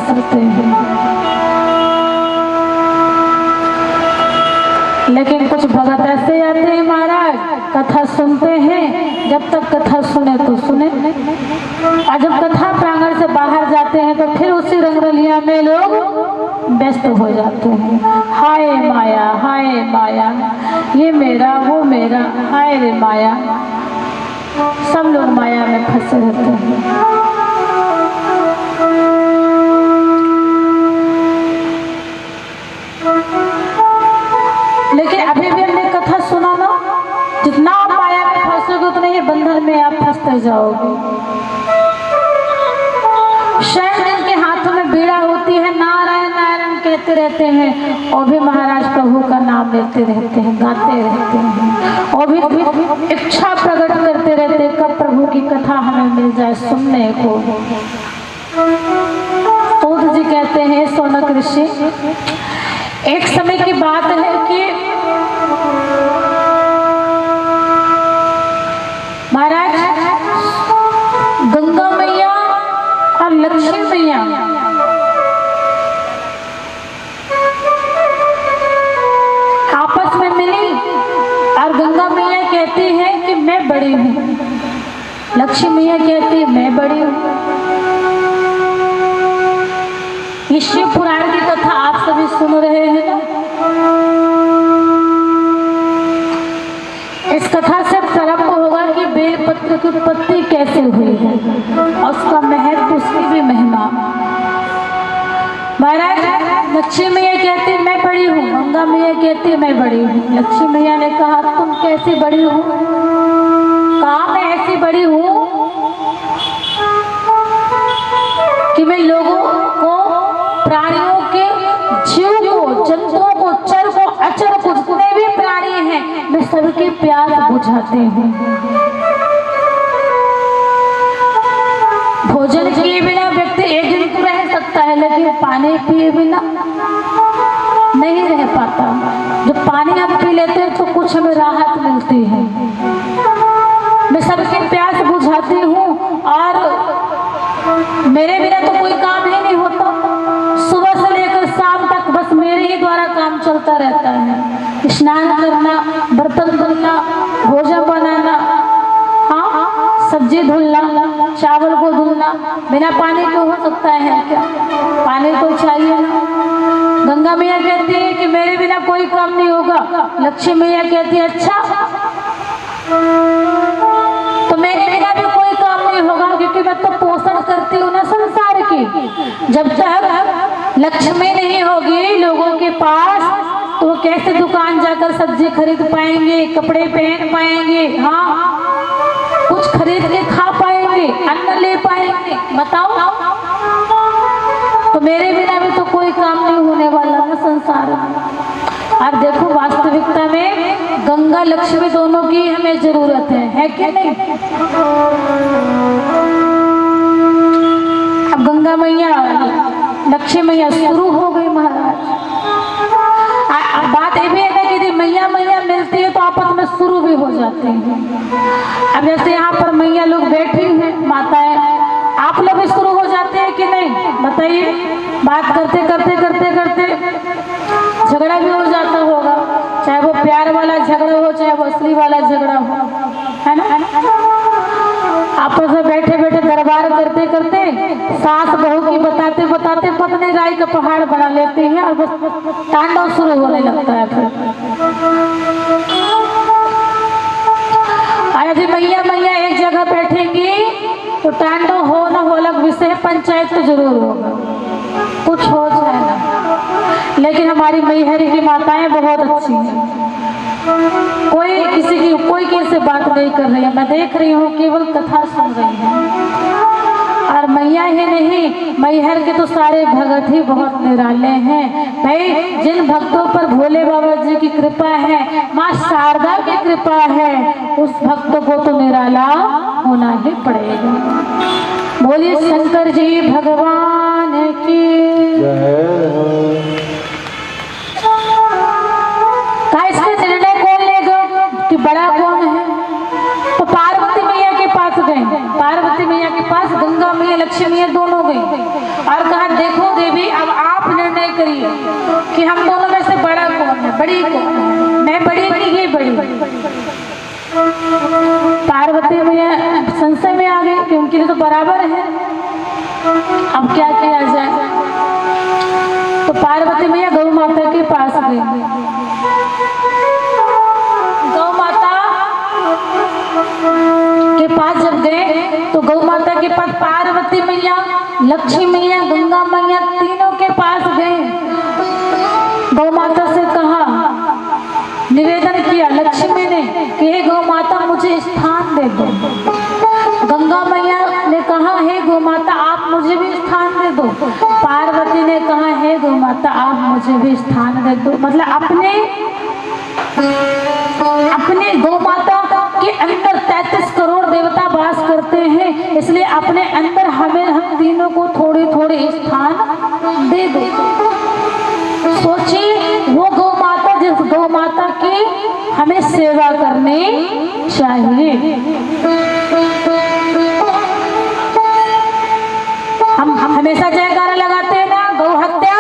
फंसते हैं। लेकिन कुछ भगत ऐसे आते हैं महाराज, कथा सुनते हैं, जब तक कथा सुने तो सुने, और जब कथा प्रांगण से बाहर जाते हैं तो फिर उसी रंगरलिया में लोग व्यस्त हो जाते हैं। हाय माया, ये मेरा वो मेरा, हाय रे माया। सब लोग माया में फंसे रहते हैं। लेकिन अभी भी हमने कथा सुना ना, जितना आप माया में फंसोगे उतने ही बंधन में आप फंसते जाओगे। स्वयं जिनके हाथों में बीड़ा होती है, नारायण नारायण कहते रहते हैं, और भी महाराज प्रभु का नाम लेते रहते हैं, गाते रहते हैं, और भी इच्छा प्रकट करते रहते हैं कब प्रभु की कथा हमें मिल जाए सुनने को। सूत जी कहते हैं, सौनक ऋषि, एक समय की बात है कि महाराज गंगा मैया और लक्ष्मी मैया आपस में मिली, और गंगा मैया कहती है कि मैं बड़ी हूँ, लक्ष्मी मैया कहती है मैं बड़ी हूँ। ये शिव पुराण की कथा आप सभी सुन रहे हैं ना। इस कथा से प्रारंभ होगा कि बेलपत्र की उत्पत्ति कैसे हुई है, और उसका महत्व, उसकी भी महिमा। महाराज लक्ष्मी मैया कहती है मैं बड़ी हूँ, गंगा मैया कहती है मैं बड़ी हूँ। लक्ष्मी मैया ने कहा तुम कैसे बड़ी हो? कहा मैं ऐसी बड़ी हूँ कि मैं लोगों को, प्राणियों के, जीव को, जंतुओं को, चर को, अचर को, जितने भी प्राणी हैं, मैं सबकी प्यास बुझाते हैं। भोजन किए बिना व्यक्ति एक दिन तो रह सकता है, लेकिन पानी पिए बिना नहीं रह पाता। जब पानी हम पी लेते हैं तो कुछ हमें राहत मिलती है। मैं सबकी प्यास बुझाती हूँ, और मेरे बिना तो कोई काम ही नहीं होता। सुबह से लेकर शाम तक बस मेरे ही द्वारा काम चलता रहता है। स्नान करना, बर्तन धुलना, भोजन बनाना, हाँ सब्जी धुलना, चावल को धुलना, बिना पानी के हो सकता है क्या? पानी तो चाहिए ना। गंगा मैया कहती है कि मेरे बिना कोई काम नहीं होगा। लक्ष्मी मैया कहती है अच्छा, तो मेरे बिना भी कोई काम नहीं होगा, क्योंकि मैं तो पोषण करती हूँ ना संसार की। जब तक लक्ष्मी नहीं होगी लोगों के पास, तो वो कैसे दुकान जाकर सब्जी खरीद पाएंगे, कपड़े पहन पाएंगे, हाँ कुछ खरीद के खा पाएंगे, अन्न ले पाएंगे? बताओ। तो मेरे बिना भी तो कोई काम नहीं होने वाला ना संसार में। और देखो वास्तविकता में गंगा लक्ष्मी दोनों की हमें जरूरत है कि नहीं? अब गंगा मैया लक्ष्मी मैया शुरू हो गई महाराज। बात ये भी है कि मैया मैया मिलती है तो आपस में शुरू भी हो जाते हैं। अब जैसे यहाँ पर मैया लोग बैठी हैं, माताएं, आप लोग भी शुरू हो जाते हैं कि नहीं? बताइए। बात करते करते करते करते झगड़ा भी हो जाता होगा, चाहे वो प्यार वाला झगड़ा हो, चाहे वो असली वाला झगड़ा हो, है ना? आपस में बैठे बैठे दरबार करते करते सास बहू की बताते बताते पत्नी राई का पहाड़ बना लेती है, और बस तांडव शुरू होने लगता है। फिर यदि मैया मैया एक जगह बैठेंगी तो तांडव हो न हो अलग विषय, पंचायत तो जरूर होगा, कुछ हो जाए ना। लेकिन हमारी मैहरी की माताएं बहुत अच्छी हैं, कोई किसी की कोई कैसे बात नहीं कर रही है। मैं देख रही हूँ केवल कथा सुन रही है। और मैया ही नहीं, मैहर के तो सारे भगत ही बहुत निराले हैं भाई। जिन भक्तों पर भोले बाबा जी की कृपा है, माँ शारदा की कृपा है, उस भक्त को तो निराला होना ही पड़ेगा। बोलिए शंकर जी भगवान की जय। इसके निर्णय कौन लेगा कि बड़ा कौन है? तो पार्वती मैया के पास गए। पार्वती मैया के पास गंगा मैया लक्ष्मी मैया दोनों गई और कहा देखो देवी अब आप निर्णय करिए कि हम दोनों में से बड़ा कौन है, बड़ी कौन है, मैं बड़ी कि ये बड़ी। पार्वती मैया संशय में आ गई कि उनके लिए तो बराबर है, अब क्या किया जाए। तो पार्वती मैया गौ माता के पास गई। गौ माता के पास जब गए तो गौ माता के पास पार्वती मैया, लक्ष्मी मैया, गंगा मैया तीनों के पास गए। गौ माता से कहा, निवेदन किया लक्ष्मी ने कि हे गौ माता मुझे स्थान दे दो। गंगा मैया ने कहा हे गौ माता आप मुझे भी स्थान दे दो। पार्वती ने कहा हे गौ माता आप मुझे भी स्थान दे दो। मतलब अपने गौ माता के अंदर 33 करोड़ देवता वास करते हैं, इसलिए अपने अंदर हम तीनों को थोड़े थोड़े स्थान दे दो। सोचिए वो गौ माता जिस गौ माता की हमें सेवा करनी चाहिए। हम हमेशा जयकारा लगाते हैं ना, गौ हत्या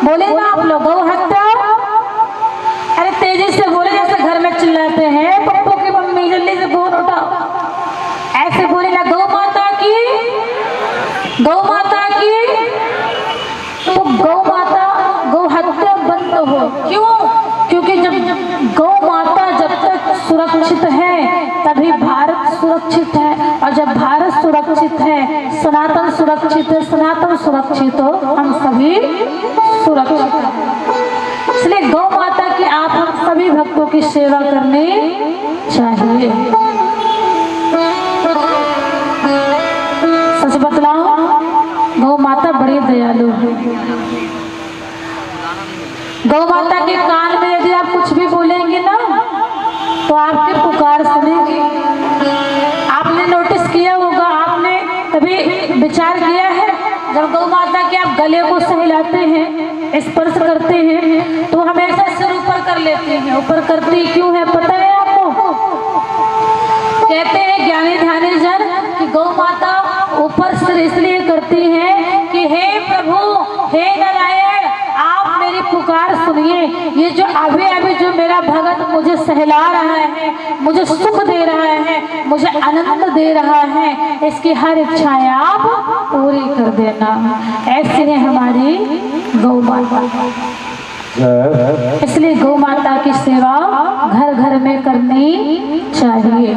बोले ना आप लोग, गौ हत्या। अरे तेजी से बोले जैसे घर में चिल्लाते हैं पप्पू की मम्मी जल्दी से फोन उठाओ, ऐसे बोले ना गौ माता की, गौ माता की। तो गौ माता गौ हत्या बंद हो। क्यों? क्योंकि जब गौ माता जब तक सुरक्षित है तभी भारत सुरक्षित है, और जब भारत सुरक्षित है, सनातन सुरक्षित है, सनातन सुरक्षित हो, हम सभी सुरक्षित हैं। इसलिए गौ माता की आप हम सभी भक्तों की सेवा करनी चाहिए। सच बतलाओ गौ माता बड़ी दयालु है। गौ माता के कान में यदि आप कुछ भी बोलेंगे ना तो आपकी पुकार सुनेगी। आपने नोटिस किया होगा, आपने कभी विचार किया है जब गौ माता के आप गले को सहलाते हैं, स्पर्श करते हैं तो हमेशा सिर ऊपर कर लेते हैं। ऊपर करती क्यों है पता है आपको? कहते हैं ज्ञानी ध्यानी जन कि गौ माता ऊपर सिर इसलिए करती है कि हे प्रभु, हे नारायण आप मेरी पुकार सुनिए। ये जो अभी अभी जो मेरा भगत मुझे सहला रहा है, मुझे सुख दे रहा है, मुझे आनंद दे रहा है, इसकी हर इच्छाएं आप पूरी कर देना। ऐसी है हमारी गौ माता। इसलिए गौ माता की सेवा घर घर में करनी चाहिए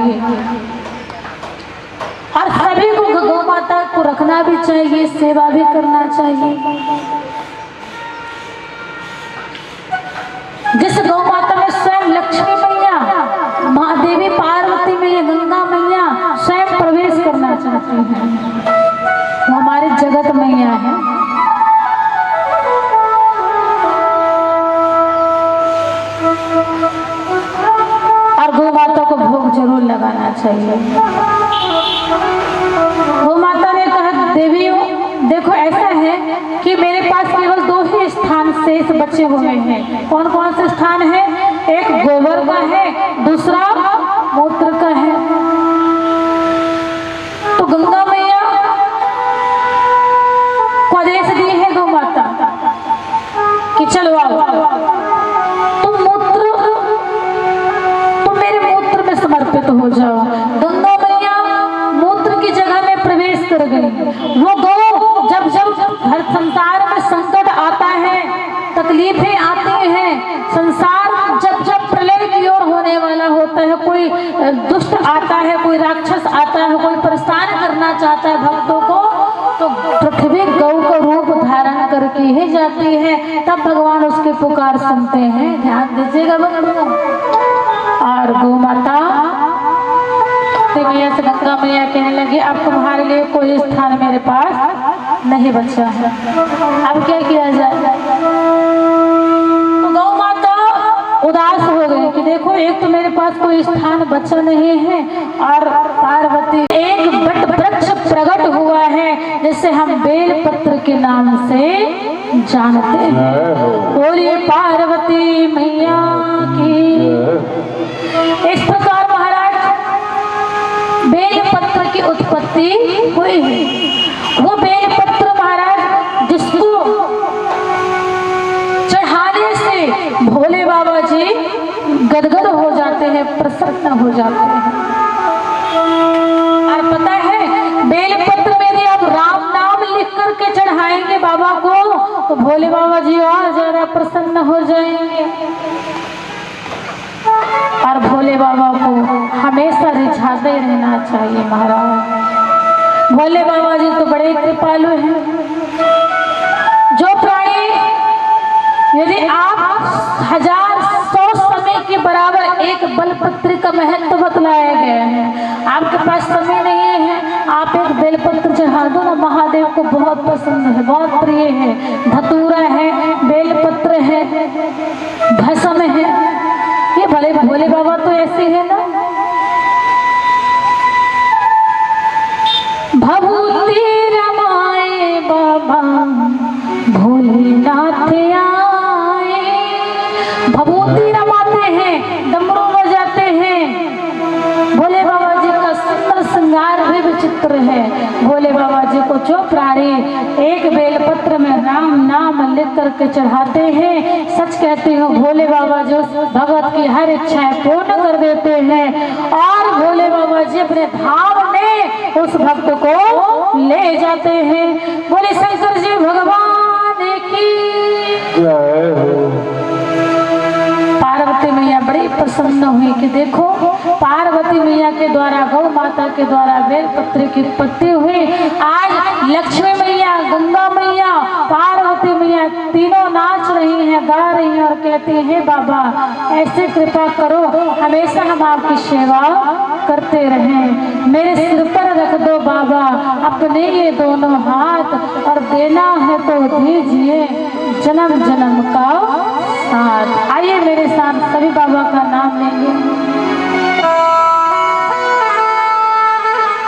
और सभी को गौ माता को रखना भी चाहिए, सेवा भी करना चाहिए। जिस गौ माता में स्वयं लक्ष्मी मैया, महादेवी, पार्वती मैया, गंगा मैया स्वयं प्रवेश करना चाहती हैं, वो हमारे जगत मैया है। और गौ माता को भोग जरूर लगाना चाहिए। गौ माता ने कहा देवियों देखो ऐसा है कि मेरे पास केवल 2 ही स्थान शेष बचे हुए हैं। कौन कौन से स्थान है? एक गोबर का है, दूसरा मूत्र का है। तो गंगा मैया को आदेश दी है गौ माता कि चलो आओ, तुम मेरे मूत्र में समर्पित हो जाओ। गंगा मैया मूत्र की जगह में प्रवेश कर गई। वो गौ जब हर संसार में संकट आता है, तकलीफें आती हैं, संसार जब प्रलय की ओर होने वाला होता है, कोई दुष्ट आता है, कोई राक्षस आता है, कोई परेशान करना चाहता है भक्तों को, तो पृथ्वी गौ का रूप धारण करके ही जाती है। तब भगवान उसकी पुकार सुनते हैं। ध्यान दीजिएगा भक्तों। और गौ माता मैया से गंगा मैया कहने लगी अब तुम्हारे लिए कोई स्थान मेरे पास नहीं बचा है, अब क्या किया जाए? तो गौ माता उदास हो गई कि देखो एक तो मेरे पास कोई स्थान बचा नहीं है, और पार्वती एक वट वृक्ष प्रकट हुआ है जिसे हम बेलपत्र के नाम से जानते हैं। बोलिए पार्वती मैया की। इस प्रकार महाराज बेलपत्र की उत्पत्ति उत्पत्ति हुई है। वो बेलपत्र महाराज जिसको चढ़ाने से भोले बाबा जी गदगद हो जाते हैं, प्रसन्न हो जाते हैं। और पता है बेलपत्र में यदि आप राम नाम लिख करके चढ़ाएंगे बाबा को तो भोले बाबा जी और ज्यादा प्रसन्न हो जाएंगे। और भोले बाबा को हमेशा रिझाते रहना चाहिए महाराज। भोले बाबा जी तो बड़े कृपालु हैं। जो प्राणी यदि आप 1000-100 समय के बराबर एक बेलपत्र का महत्व बतलाया गया है, आपके पास समय नहीं है, आप एक बेलपत्र चढ़ा दो ना, महादेव को बहुत पसंद है, बहुत प्रिय है। धतूरा है, बेलपत्र है, भस्म है, ये भले भोले बाबा तो ऐसे है ना। भभूति रमाए बाबा भोलेनाथ आए। भभूति रमाते हैं, डमरू बजाते हैं। भोले बाबा जी का सुंदर श्रृंगार भी विचित्र है। भोले बाबा जी को जो प्राणी एक बेलपत्र में राम नाम लिख करके चढ़ाते हैं, सच कहती हूँ भोले बाबा जी उस भगत की हर इच्छाएं पूर्ण कर देते हैं और भोले बाबा जी अपने धाम में उस भक्त को ले जाते हैं। बोले शंकर जी भगवान की जय हो। पार्वती मैया बड़ी प्रसन्न हुई कि देखो पार्वती मैया के द्वारा, गौ माता के द्वारा बेलपत्र की उत्पत्ति हुई। आज लक्ष्मी मैया, गंगा मैया, पार्वती मैया तीनों नाच रही हैं, गा रही हैं और कहती हैं बाबा ऐसे कृपा करो, हमेशा हम आपकी सेवा करते रहें। मेरे सिर पर रख दो बाबा अपने ये दोनों हाथ और देना है तो दीजिए जन्म जन्म का साथ। आइए मेरे साथ सभी बाबा का नाम लेंगे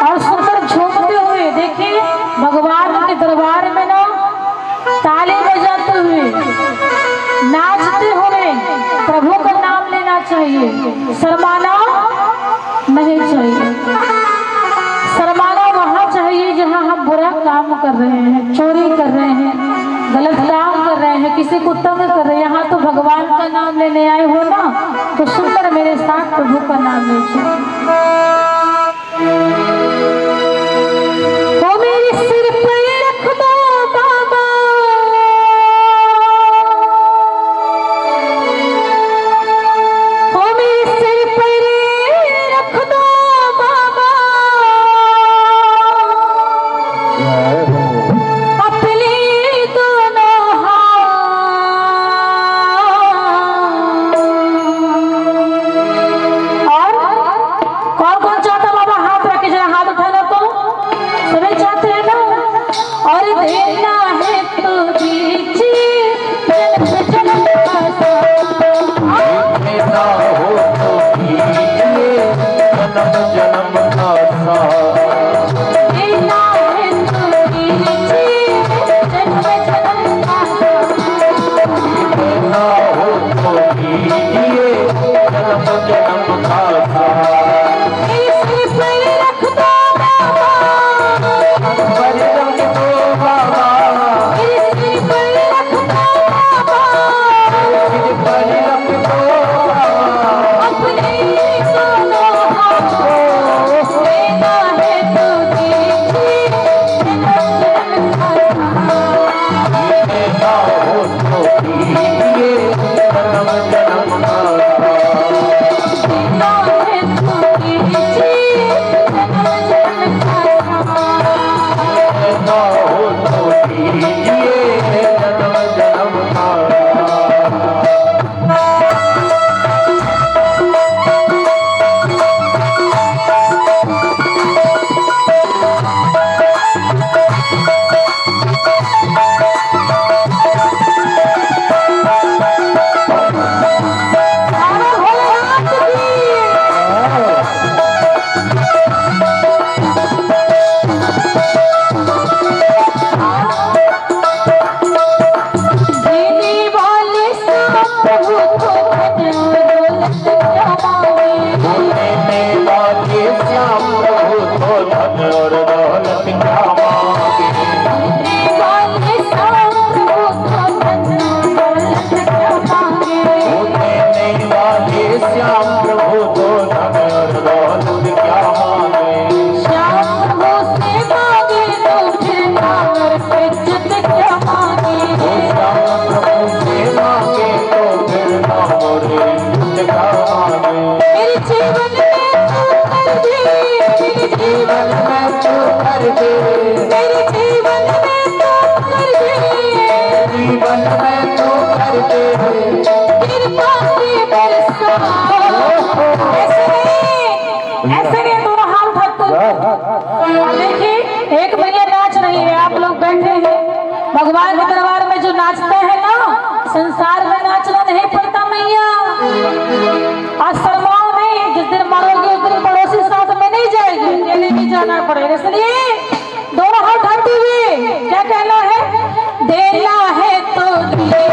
और सुंदर झूमते हुए देखिए भगवान के दरबार में ना ताली बजाते हुए, नाचते हुए प्रभु का नाम लेना चाहिए, शर्माना नहीं चाहिए। शर्माना वहाँ चाहिए जहाँ हम बुरा काम कर रहे हैं, चोरी कर रहे हैं, गलत काम कर रहे हैं, किसी को तंग कर रहे हैं। यहाँ तो भगवान का नाम लेने आए हो ना, तो सुनकर मेरे साथ प्रभु का नाम लीजिए। ओ मेरे सिर पर रख दो बाबा Bye. करके मेरे जीवन में तो करके जीवन में तो करके कृपा की बरसा। ऐसे नहीं दोनों हाथ उठाते। देखिए एक भैया नाच रही है, आप लोग बैठे हैं। भगवान के दरबार में जो नाचते हैं ना, संसार में नाचना नहीं पड़ता मैया। आज शर्माओ नहीं, जिस दिन मरोगे उस दिन पड़ोसी साथ में नहीं जाएगी, अकेले भी जाना पड़ेगा। इसलिए दोनों हाथ उठाते हुए क्या कहना है, देना है तो दीजिए।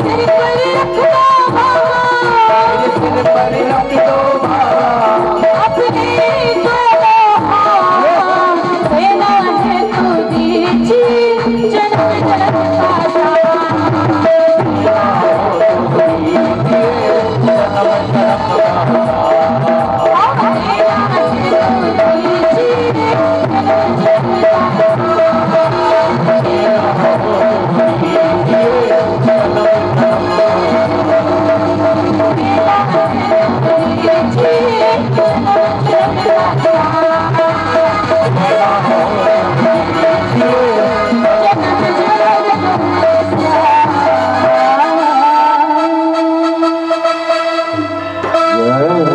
सिर पर रख दो बाबा, मेरे सिर पर रख दो बाबा, अपने दोनों हाथ देना है तुझे जी जन्म जन्म का साथ।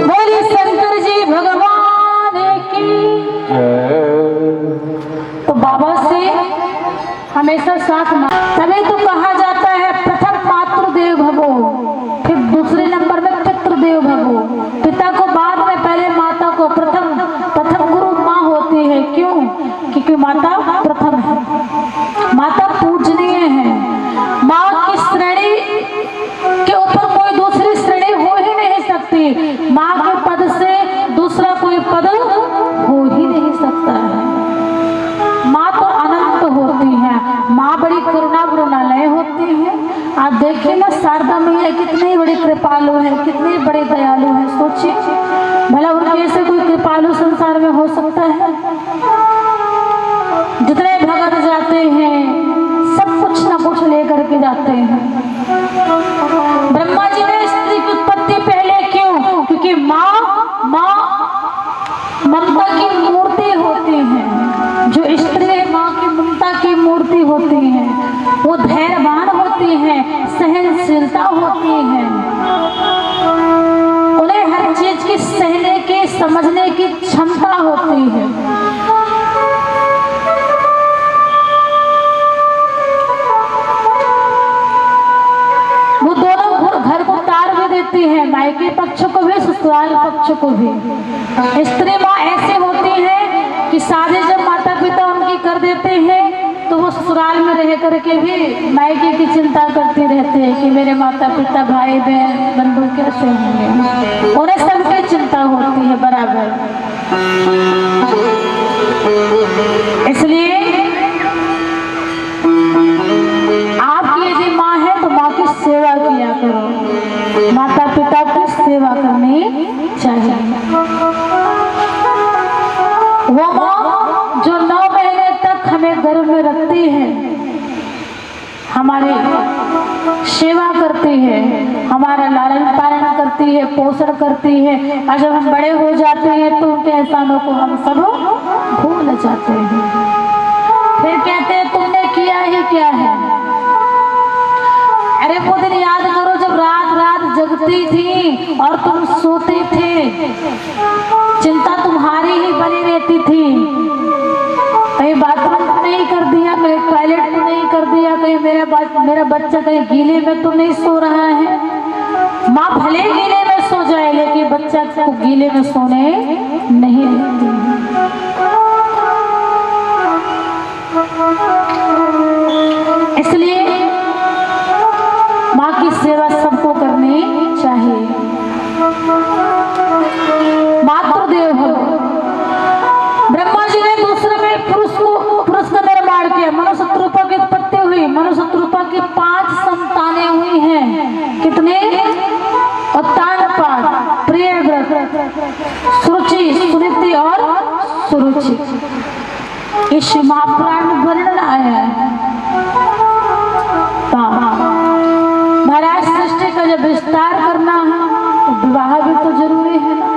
बोले शंकर जी भगवान की। तो बाबा से हमेशा साथ तभी तो कहा जाता है प्रथम मातृदेव भवो, फिर दूसरे नंबर में पितृदेव भवो। पिता को बाद में, पहले माता को। प्रथम गुरु माँ होती है। क्यों? क्योंकि माता प्रथम है, माता पूजनीय है। माँ की श्रेणी के ऊपर कोई दूसरी श्रेणी हो ही नहीं सकती। माँ के पद से दूसरा कोई पद हो ही नहीं सकता है। माँ तो अनंत होती है, माँ बड़ी करुणा वरुणालय होती है। आप देखिए ना, शारदा मैया कितनी बड़ी कृपालु है, कितनी बड़ी दयालु है। सोचिए भला उनके ऐसे कोई कृपालु संसार में हो सकता है? जितने भगत जाते हैं सब कुछ ना कुछ लेकर के जाते हैं। ब्रह्मा जी ने स्त्री की उत्पत्ति पहले क्यों? क्योंकि माँ ममता की मूर्ति होती है। जो स्त्री है माँ की ममता की मूर्ति होती है। वो धैर्यवान होती है, सहनशीलता होती है। उन्हें हर चीज की सहने की, समझने की क्षमता होती है। वो दोनों घर को तार भी देती है, मायके पक्ष को भी, ससुराल पक्ष को भी। स्त्री माँ ऐसे होती है कि शादी जब माता पिता उनकी कर देते हैं तो वो ससुराल में रह करके भी मायके की चिंता करती रहती है कि मेरे माता पिता, भाई बहन, बंधु कैसे होंगे। उन्हें सबकी चिंता होती है बराबर। इसलिए आपकी यदि माँ है तो माँ की सेवा किया करो, माता पिता की सेवा करनी चाहिए। वो माँ जो 9 महीने तक हमें गर्भ में रखती है, हमारी सेवा करती है, हमारा लालन पालन करती है, पोषण करती है, और जब हम बड़े हो जाते हैं तो उनके एहसानों को हम सब भूल जाते हैं। फिर कहते हैं तुमने किया ही क्या है। अरे वो दिन याद करो जब रात रात जगती थी और तुम सोते थे, चिंता तुम्हारी ही बनी रहती थी। कहीं बाथरूम तो नहीं कर दिया, कहीं टॉयलेट तो नहीं कर दिया, कहीं मेरा बच्चा कहीं गीले में तो नहीं सो रहा है। माँ भले गीले में सो जाए लेकिन बच्चा को गीले में सोने नहीं देती। इसलिए माँ की सेवा सबको करनी चाहिए। मातृदेव भव। ब्रह्मा जी ने दूसरे में पुरुष का निर्माण किया। मनुष्य की उत्पत्ति हुई। मनुष्य की 5 संतानें हुई हैं। कितने? उत्तानपाद, प्रियव्रत, सुरुचि, सुनीति और सुरुचि। इस महापुराण में वर्णन आया है। महाराज सृष्टि का जब विस्तार करना है तो विवाह भी तो जरूरी है ना।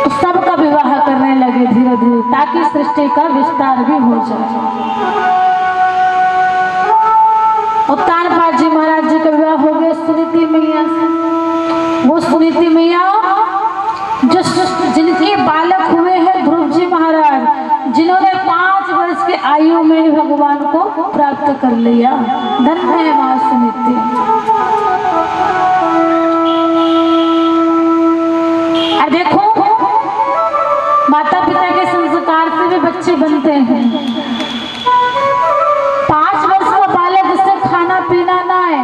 तो सबका विवाह करने लगे धीरे धीरे ताकि सृष्टि का विस्तार भी हो जाए। उत्तानपाद जी महाराज जी का विवाह हो गया सुनीति मैया से। वो सुनीति मैया जिनके बालक हुए हैं ध्रुव जी महाराज, जिन्होंने 5 वर्ष के आयु में भगवान को प्राप्त कर लिया। धन्य है मां सुनीति। और देखो माता पिता के संस्कार से भी बच्चे बनते हैं। 5 वर्ष का बालक जिससे खाना पीना ना है,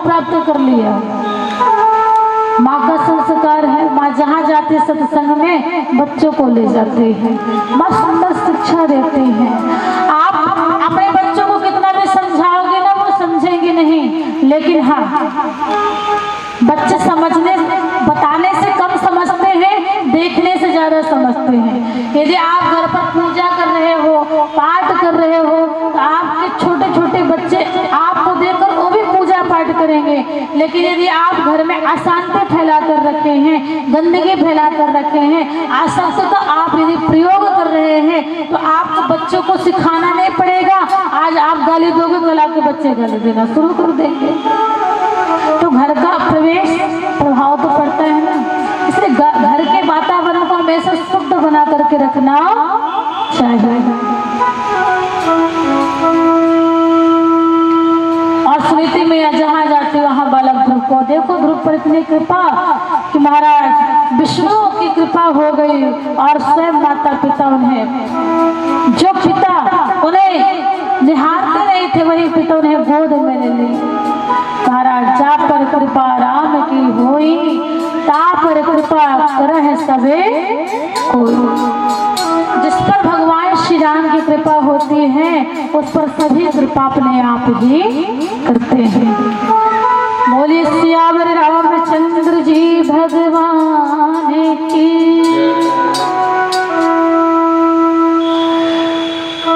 प्राप्त कर लिया। माँ का संस्कार है, माँ जहाँ जाती सत्संग में बच्चों को ले जाती है, माँ सुंदर शिक्षा देती है। आप अपने बच्चों को कितना भी समझाओगे ना, वो समझेंगे नहीं, लेकिन हाँ बच्चे समझने बताने से कम समझते हैं, देखने से ज्यादा समझते हैं। यदि आप घर पर पूजा कर रहे हो, पाठ कर रहे हो, तो आपके छोटे छोटे बच्चे आपको देखकर वो भी पूजा पाठ करेंगे। लेकिन यदि आप घर में अशांति फैला कर रखे हैं, गंदगी फैला कर रखे हैं, आसक्त का आप यदि प्रयोग कर रहे हैं, तो आपको बच्चों को सिखाना नहीं पड़ेगा। आज आप गाली दोगे, कल आपके बच्चे गाली देना शुरू कर देंगे। तो घर का प्रवेश प्रभाव तो पड़ता है ना, इसलिए घर के वातावरण को हमेशा शुद्ध बना करके रखना चाहिए। और स्मृति में जहाँ जाती वहाँ बालक ध्रुव को देखो, ध्रुव पर इतनी कृपा कि महाराज विष्णु की कृपा हो गई और स्वयं माता पिता उन्हें, जो पिता उन्हें निहारते नहीं थे, वही पिता उन्हें गोद में ले ली। महाराज जा पर कृपा राम की होई, ता पर कृपा करह सबे कोई। जिस पर भगवान श्री राम की कृपा होती है, उस पर सभी कृपा अपने आप ही करते हैं। बोलिए सियावर रामचंद्र जी भगवान की।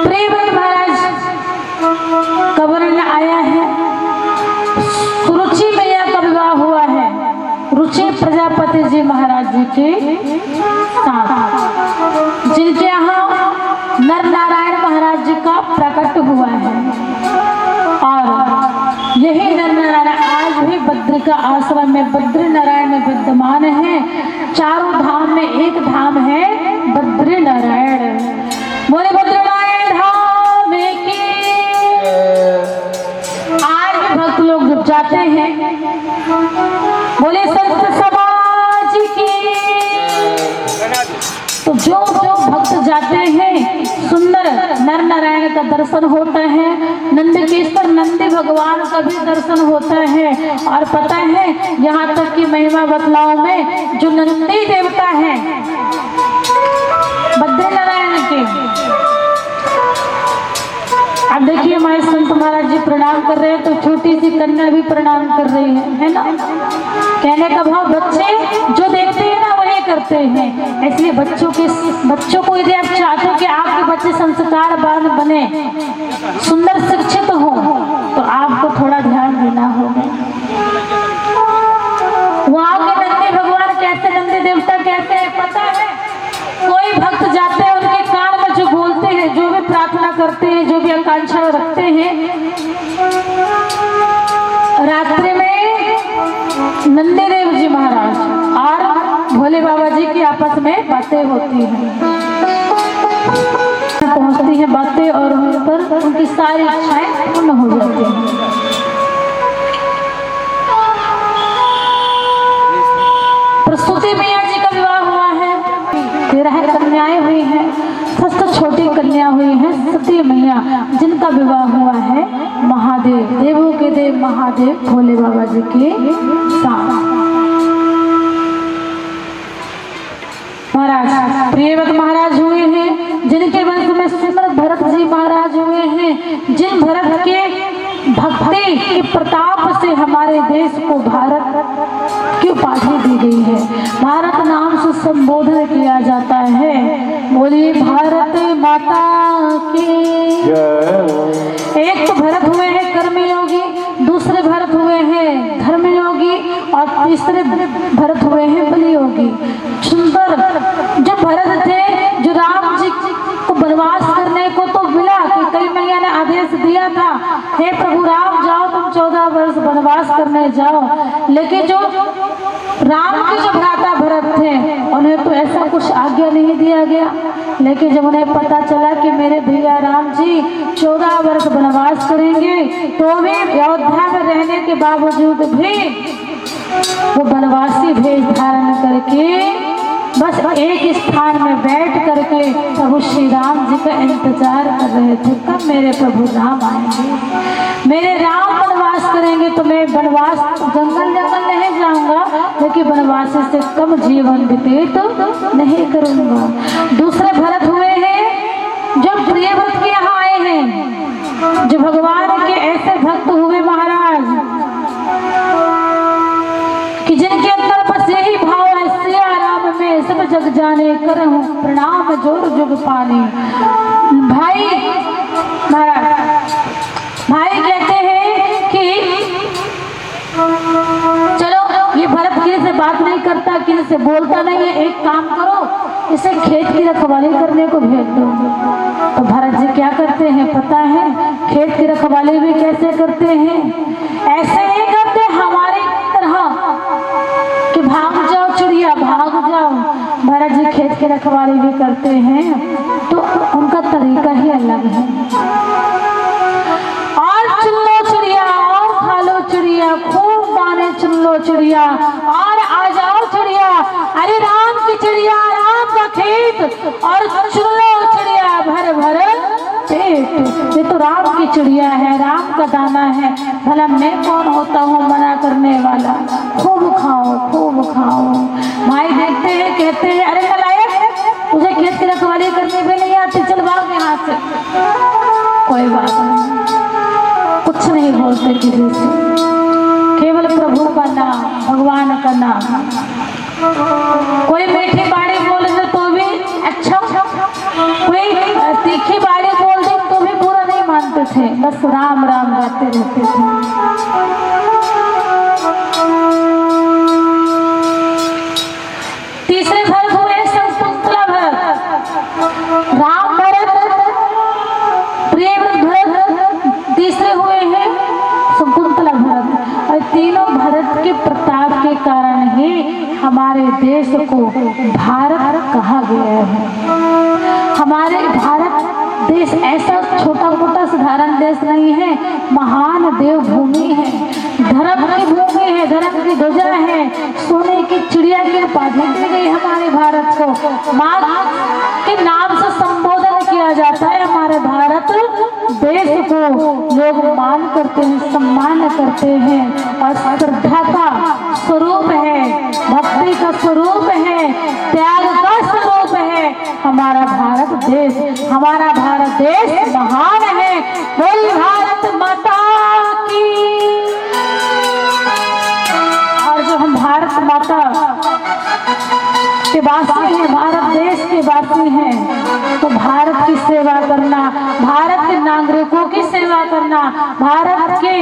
प्रेम महाराज का वर्णन आया है, रुचि मैया का विवाह हुआ है रुचि प्रजापति जी महाराज जी के साथ, जिनके यहाँ नर नारायण महाराज जी का प्रकट हुआ है। और यही नर नारायण आज भी बद्री का आश्रम में बद्री नारायण में विद्यमान है। चारों धाम में एक धाम है बद्री नारायण। बोले बद्री नारायण धाम की। आज भी भक्त लोग जब जाते हैं, बोले संत समाज की, तो जो जो भक्त जाते हैं सुंदर नर नारायण का दर्शन होता है, नंदकेश्वर नंदी भगवान का भी दर्शन होता है। और पता है यहाँ तक की महिमा बतलाओ में, जो नंदी देवता है बद्री नारायण के, अब देखिए हमारे संत महाराज जी प्रणाम कर रहे हैं, तो छोटी सी कन्या भी प्रणाम कर रही है ना। कहने का भाव बच्चे जो देखते हैं ना वही करते हैं। इसलिए बच्चों को यदि आप चाहते हो कि आपके बच्चे संस्कारवान बने, सुंदर शिक्षित हो, तो आपको थोड़ा ध्यान देना होगा। वहाँ के नंदी भगवान कैसे, नंदी देवता कैसे है पता है? कोई भक्त जाते हैं, उनके कान में जो बोलते हैं, जो भी प्रार्थना करते हैं, जो भी आकांक्षा रखते हैं, रात्रि में नंदी देव जी महाराज और भोले बाबा जी की आपस में बातें होती हैं, पहुंचती हैं बातें, और उन पर उनकी सारी इच्छाएं पूर्ण हो जाती हैं। प्रसूति मैया जी का विवाह हुआ है, 13 कन्याएं हुई हैं, सबसे छोटी कन्या हुई है सती मैया, जिनका विवाह हुआ है महादेव, देवों के देव महादेव भोले बाबा जी के साथ। महाराज प्रियव्रत महाराज हुए हैं, जिनके वंश में सुंदर भरत जी महाराज हुए हैं, जिन भरत के भक्ति के प्रताप से हमारे देश को भारत की उपाधि दी गई है। भारत नाम से संबोधन किया जाता है। बोलिए भारत माता की। एक तो भरत हुए हैं कर्मयोगी, दूसरे भरत हुए हैं धर्मयोगी, और तीसरे भरत हुए हैं बलियोगी। सुंदर जो भरत थे, जो राम जी को वनवास करने को तो मिला कि कई मैया ने आदेश दिया था, हे प्रभु राम जाओ तुम 14 वर्ष वनवास करने जाओ, लेकिन जो राम के जो भ्राता भरत थे उन्हें तो ऐसा कुछ आज्ञा नहीं दिया गया। लेकिन जब उन्हें पता चला कि मेरे भैया राम जी 14 वर्ष वनवास करेंगे, तो भी अयोध्या में रहने के बावजूद भी वो वनवासी भेष धारण करके बस एक स्थान में बैठ करके प्रभु श्री राम जी का इंतजार कर रहे थे, कब मेरे प्रभु राम आएंगे, मेरे राम वनवास करेंगे तो मैं वनवास जंगल जंगल नहीं जाऊंगा, लेकिन वनवास से कम जीवन व्यतीत तो नहीं करूंगा। दूसरे भरत हुए हैं जो प्रियव्रत के यहाँ आए हैं, जो भगवान के ऐसे भक्त हुए महाराज कि जिनके अंदर बस यही भाव है, सिया राम में सब जग जाने, करहूं प्रणाम जोर जुग पाने। भाई महाराज भाई कहते हैं कि चलो ये भरत किसी से बात नहीं करता, किसी से बोलता नहीं है, एक काम करो इसे खेत की रखवाली करने को भेज दो। तो भरत जी क्या करते हैं पता है, खेत की रखवाली भी कैसे करते हैं, ऐसे ही करते हमारी तरह कि भाग जाओ चिड़िया भाग जाओ। भरत जी खेत की रखवाली भी करते हैं, तो उनका तरीका ही अलग है। और चुन लो चिड़िया और खा लो चिड़िया, खूब दाने चुन लो चिड़िया और आ जाओ चिड़िया, अरे राम की चिड़िया राम का खेत और चुन लो चिड़िया भर भर पेट। ये तो राम की चिड़िया है, राम का दाना है, भला मैं कौन होता हूँ मना करने वाला, खूब खाओ खूब खाओ। भाई देखते हैं कहते हैं अरे नलायक तुझे खेत की रखवाली करनी भी नहीं आती, चल भाग यहाँ से। कोई बात नहीं, कुछ नहीं बोलते किसी से, केवल प्रभु का नाम भगवान का नाम। कोई मीठी बाड़ी बोल दे तो भी अच्छा, कोई तीखी बाड़ी बोल दे तो भी बुरा नहीं मानते थे, बस राम राम गाते रहते थे। तीसरे भरत हुए शकुंतला भरत, राम भरत प्रियव्रत भरत, तीसरे हुए हैं शकुंतला भरत। और तीनों भरत के प्रताप के कारण ही हमारे देश को भारत कहा गया है। हमारे भारत देश ऐसा छोटा मोटा साधारण देश नहीं है, महान देवभूमि है, धर्म की भूमि है, धर्म की ध्वजा है, सोने की चिड़िया की उपाधि दी गई हमारे भारत को, माँ के नाम से संबोधन किया जाता है। हमारे भारत देश को लोग मान करते हैं, सम्मान करते हैं और श्रद्धा का स्वरूप है, भक्ति का स्वरूप है, त्याग का स्वरूप है हमारा भारत देश। हमारा भारत देश महान है, बोल भारत माता की। और जो हम भारत माता के वासी हैं, भारत देश के वासी हैं, तो भारत की सेवा करना, भारत के नागरिकों की सेवा करना, भारत के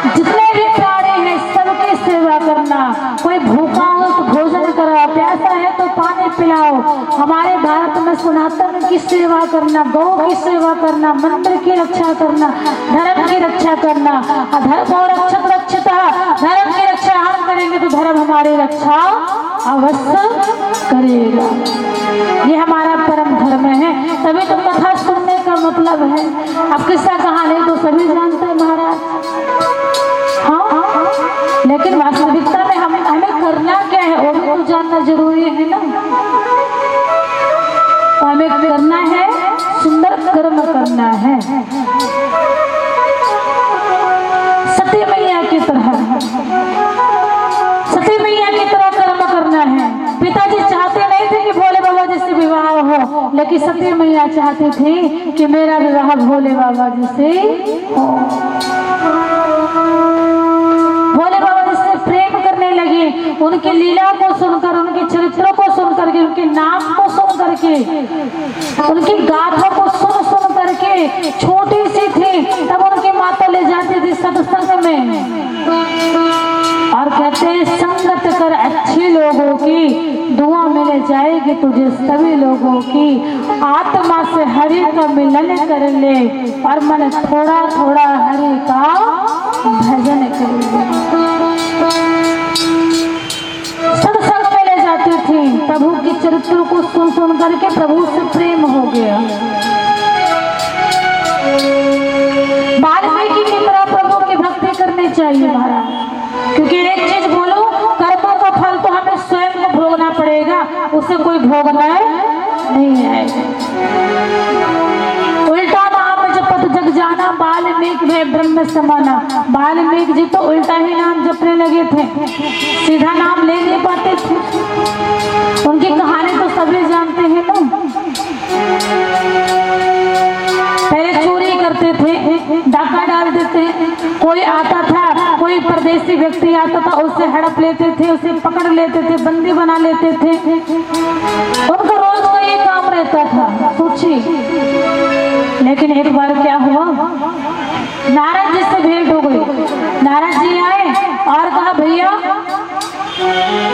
जितने भी प्राणी हैं सबकी सेवा करना। कोई भूखा हो तो भोजन कराओ, प्यासा है तो पानी पिलाओ। हमारे भारत में सनातन की सेवा करना, गौ की सेवा करना, मंदिर की रक्षा करना, धर्म की रक्षा करना। धर्म और रक्षक रक्षिता, धर्म की रक्षा हम करेंगे तो धर्म हमारी रक्षा अवश्य करेगा। ये हमारा परम धर्म है, तभी तो कथा सुनने का मतलब है। अब किस्सा कहानी तो सभी जानते हैं महाराज, हाँ, लेकिन वास्तविकता में हमें करना क्या है वो भी तो जानना जरूरी है ना। तो हमें करना है, सुंदर कर्म करना है, सती मैया की तरह, सती मैया की तरह कर्म करना है। पिताजी चाहते नहीं थे कि भोले बाबा जी से विवाह हो, लेकिन सती मैया चाहती थी कि मेरा विवाह भोले बाबा जी से हो। भोले बाबा जी से प्रेम करने लगी, उनकी लीला को सुनकर, उनके चरित्रों को सुनकर के, उनके नाम को सुन करके, उनकी गाथा को सुन सुन करके, छोटी सी थी तब उनकी माता ले जाती थी सत्संग में और कहते हैं संगत कर अच्छे लोगों की, दुआ मिल जाएगी तुझे सभी लोगों की। आत्मा से हरि का मिलन कर ले और मन थोड़ा थोड़ा हरि का भजन कर ले। सत्संग में ले जाती थी, प्रभु के चरित्रों को सुन सुन करके प्रभु से प्रेम हो गया। वाल्मीकि की तरह प्रभु की भक्ति करनी चाहिए महाराज, क्योंकि एक चीज बोलो, कर्मों का फल तो हमें स्वयं करेगा उसे कोई भोगना नहीं आएगा। उल्टा नाम जपत जग जाना, वाल्मीकि में ब्रह्म समाना। वाल्मीकि जी तो उल्टा ही नाम जपने लगे थे, सीधा नाम ले नहीं पाते थे। उनकी कहानी तो सभी जानते हैं ना। पहले चोरी करते थे, डाका डालते थे, कोई आता था, कोई परदेसी व्यक्ति आता था, उससे हड़प लेते थे, उसे पकड़ लेते थे, बंदी बना लेते थे। उनका रोज का ये काम रहता था, सोचिए। लेकिन एक बार क्या हुआ, नारद जी से भेंट हो गई। नारद जी आए और कहा, भैया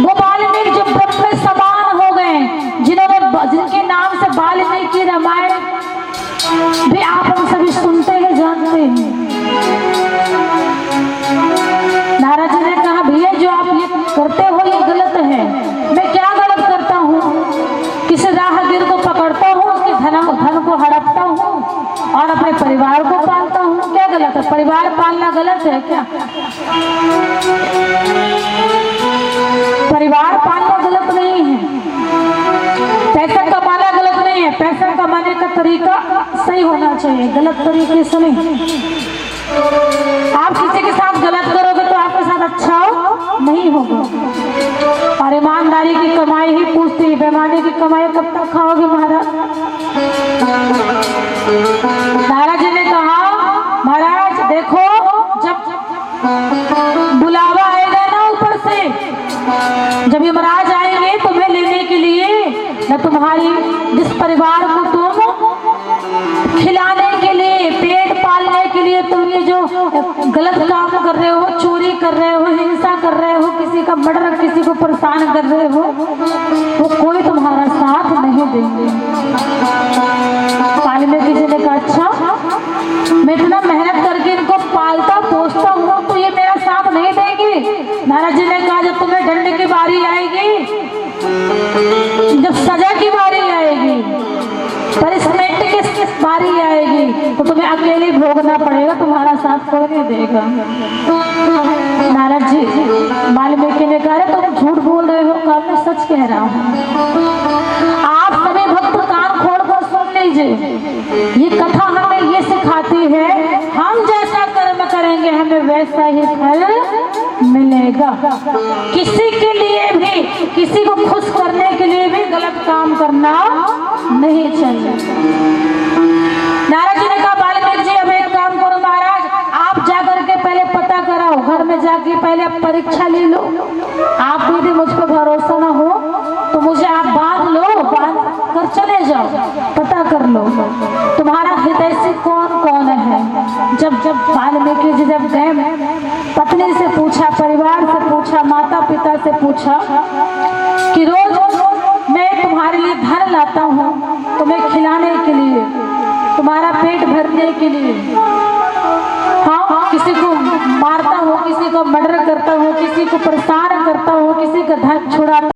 वो वाल्मीकि जो ब्रह्म में समान हो गए, जिनके नाम से वाल्मीकि रामायण भी आप हम सभी सुनते हैं, जानते हैं। नारद जी ने कहा, भैया जो आप ये करते हो ये गलत है। मैं क्या गलत करता हूँ? किसी राहगीर को पकड़ता हूँ, उसके धन को हड़पता हूँ और अपने परिवार को पालता हूँ, क्या गलत है? परिवार पालना गलत है क्या? परिवार पालना गलत नहीं है, पैसा कमाना गलत नहीं है, पैसा कमाने का तरीका सही होना चाहिए, गलत तरीके से नहीं। आप किसी के साथ गलत करोगे तो आपके साथ अच्छा नहीं होगा। और ईमानदारी की कमाई ही पूछती है, बेईमानी की कमाई कब तक खाओगे महाराज? नारद जी ने कहा, महाराज देखो, जब बुलावा आएगा ना ऊपर से, जब यमराज आएंगे तुम्हें लेने के लिए, न तुम्हारी जिस परिवार को तुम खिलाने के लिए, पेट पालने के लिए तुम ये जो गलत काम कर रहे हो, चोरी कर रहे हो, हिंसा कर रहे हो, किसी का मर्डर, किसी को परेशान कर रहे हो, वो कोई तुम्हारा साथ नहीं देंगे। वाल्मीकि जी ने कहा, अच्छा मैं इतना मेहनत करके इनको पालता पोसता हूँ तो ये मेरा साथ नहीं देंगे? नारद जी ने कहा, जब तुम्हें दंड की बारी आएगी, जब सजा की बारी आएगी, पनिशमेंट की बारी आएगी, तो तुम्हें अकेले भोगना पड़ेगा, तुम्हारा साथ कोई नहीं देगा। नारद जी, वाल्मीकि ने कहा, तुम झूठ बोल रहे हो, कहा मैं सच कह रहा हूँ। आप सभी भक्त कान खोल कर सुन लीजिए, ये कथा हमें ये सिखाती है, हम जैसा कर्म करेंगे हमें वैसा ही फल मिलेगा। किसी के लिए भी, किसी को खुश करने के लिए भी गलत काम करना नहीं चाहिए। नारद जी ने कहा, वाल्मीकि जी अब एक काम करो महाराज, आप जाकर के पहले पता कराओ, घर में जाके पहले आप परीक्षा ले लो। आप यदि मुझ पर भरोसा ना हो तो मुझे आप बांध लो, बांध कर चले जाओ, पता कर लो तुम्हारा हितैषी कौन कौन है। जब वाल्मीकि जी जब गए, पत्नी से पूछा, परिवार से पूछा, माता पिता से पूछा कि रोज मैं तुम्हारे लिए धन लाता हूँ, तुम्हें खिलाने के लिए, तुम्हारा पेट भरने के लिए, हाँ किसी को मारता हूँ, किसी को मर्डर करता हूँ, किसी को परेशान